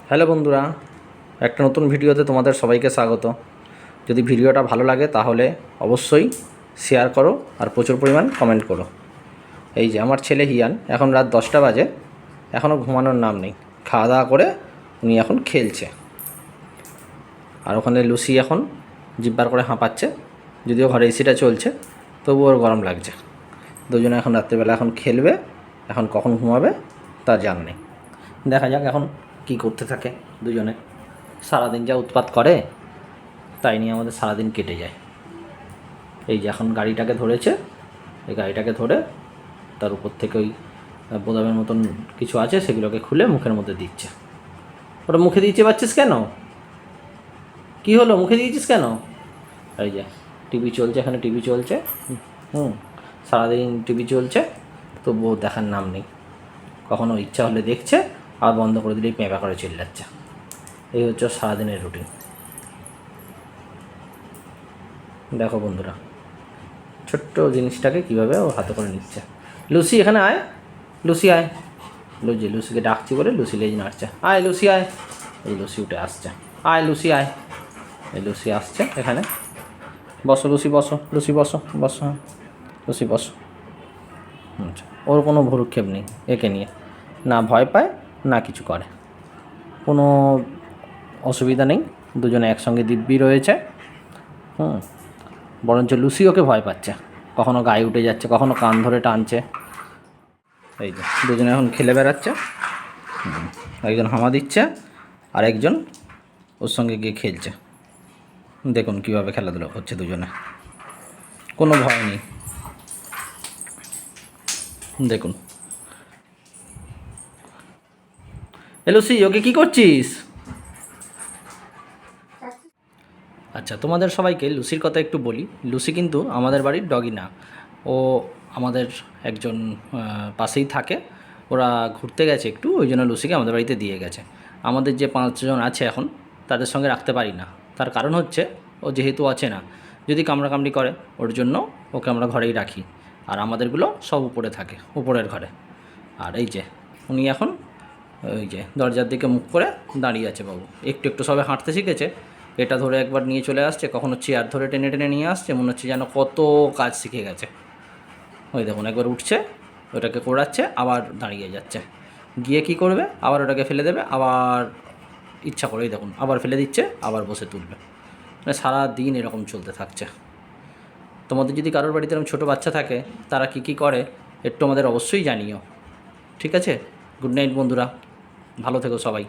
Hello বন্ধুরা, একটা নতুন ভিডিওতে তোমাদের সবাইকে স্বাগত। যদি ভিডিওটা ভালো লাগে তাহলে অবশ্যই শেয়ার করো আর প্রচুর পরিমাণ কমেন্ট করো। এই যে আমার ছেলে হিয়ান, এখন রাত 10টা বাজে, এখনও ঘুমানোর নাম নেই। খাওয়া দাওয়া করে উনি এখন খেলছে। আর ওখানে লুসি এখন জিব্বার করে হাঁপাচ্ছে, যদিও ঘরে এসিটা চলছে, তবুও ওর গরম লাগছে। দুজনে এখন রাত্রিবেলা এখন খেলবে, এখন কখন ঘুমাবে তার জানা নেই। দেখা যাক এখন কি করতে থাকে দুজনে। সারাদিন যা উৎপাত করে তাই নিয়ে আমাদের সারাদিন কেটে যায়। এই যে এখন গাড়িটাকে ধরেছে, এই গাড়িটাকে ধরে তার উপর থেকে ওই বোতামের মতন কিছু আছে সেগুলোকে খুলে মুখের মধ্যে দিচ্ছে। ওটা মুখে দিয়েছে পাচ্ছিস কেন? কি হলো, মুখে দিয়েছিস কেন? এই যে টিভি চলছে, এখানে টিভি চলছে, সারাদিন টিভি চলছে, তবুও দেখার নাম নেই। কখনো ইচ্ছা হলে দেখছে, আর বন্ধ করে দিলেই পেঁপা করে চিল্লাচ্ছে। এই হচ্ছে সারাদিনের রুটিন। দেখো বন্ধুরা, ছোট্ট জিনিসটাকে কীভাবে ও হাতে করে নিচ্ছে। লুসি এখানে আয়, লুসি আয়। লুসিকে ডাকছি বলে লুসি লেজ নাড়ছে। আয় লুসি আয়। এই লুসি উঠে আসছে। আয় লুসি আয়। এই লুসি আসছে এখানে। বসো লুসি, বসো লুসি, বসো বসো, হ্যাঁ লুসি বসো। আচ্ছা, ওর কোনো ভ্রুক্ষেপ নেই একে নিয়ে, না ভয় পায় না কিছু করে, কোনো অসুবিধা নেই। দুজনে একসঙ্গে দিব্যি রয়েছে। বরঞ্চ লুসি ওকে ভয় পাচ্ছে, কখনো গায়ে উঠে যাচ্ছে, কখনো কান ধরে টানছে। এই যে দুজনে এখন খেলে বেড়াচ্ছে, একজন হামা দিচ্ছে আর একজন ওর সঙ্গে গিয়ে খেলছে। দেখুন কীভাবে খেলাধুলা করছে দুজনে, কোনো ভয় নেই। দেখুন, এ লুসি ওকে কী করছিস? আচ্ছা, তোমাদের সবাইকে লুসির কথা একটু বলি। লুসি কিন্তু আমাদের বাড়ির ডগি না, ও আমাদের একজন পাশেই থাকে। ওরা ঘুরতে গেছে একটু, ওই জন্য লুসিকে আমাদের বাড়িতে দিয়ে গেছে। আমাদের যে 5 জন আছে এখন, তাদের সঙ্গে রাখতে পারি না। তার কারণ হচ্ছে, ও যেহেতু আছে না, যদি কামড়াকামড়ি করে, ওর জন্য ওকে আমরা ঘরেই রাখি। আর আমাদেরগুলো সব উপরে থাকে, উপরের ঘরে। আর এই যে উনি এখন ওই যে দরজার দিকে মুখ করে দাঁড়িয়ে আছে বাবু। একটু একটু সবে হাঁটতে শিখেছে। এটা ধরে একবার নিয়ে চলে আসছে, কখনো চেয়ার ধরে টেনে টেনে নিয়ে আসছে, মনে হচ্ছে যেন কত কাজ শিখে গেছে। ওই দেখুন, একবার উঠছে, ওটাকে কোড়াচ্ছে, আবার দাঁড়িয়ে যাচ্ছে। গিয়ে কি করবে, আবার ওটাকে ফেলে দেবে, আবার ইচ্ছা করেই দেখুন আবার ফেলে দিচ্ছে, আবার বসে তুলবে। মানে সারা দিন এরকম চলতে থাকছে। তোমাদের যদি কারোর বাড়িতে এরকম ছোটো বাচ্চা থাকে, তারা কী কী করে একটু আমাদের অবশ্যই জানিও। ঠিক আছে, গুড নাইট বন্ধুরা, ভালো থেকো সবাই।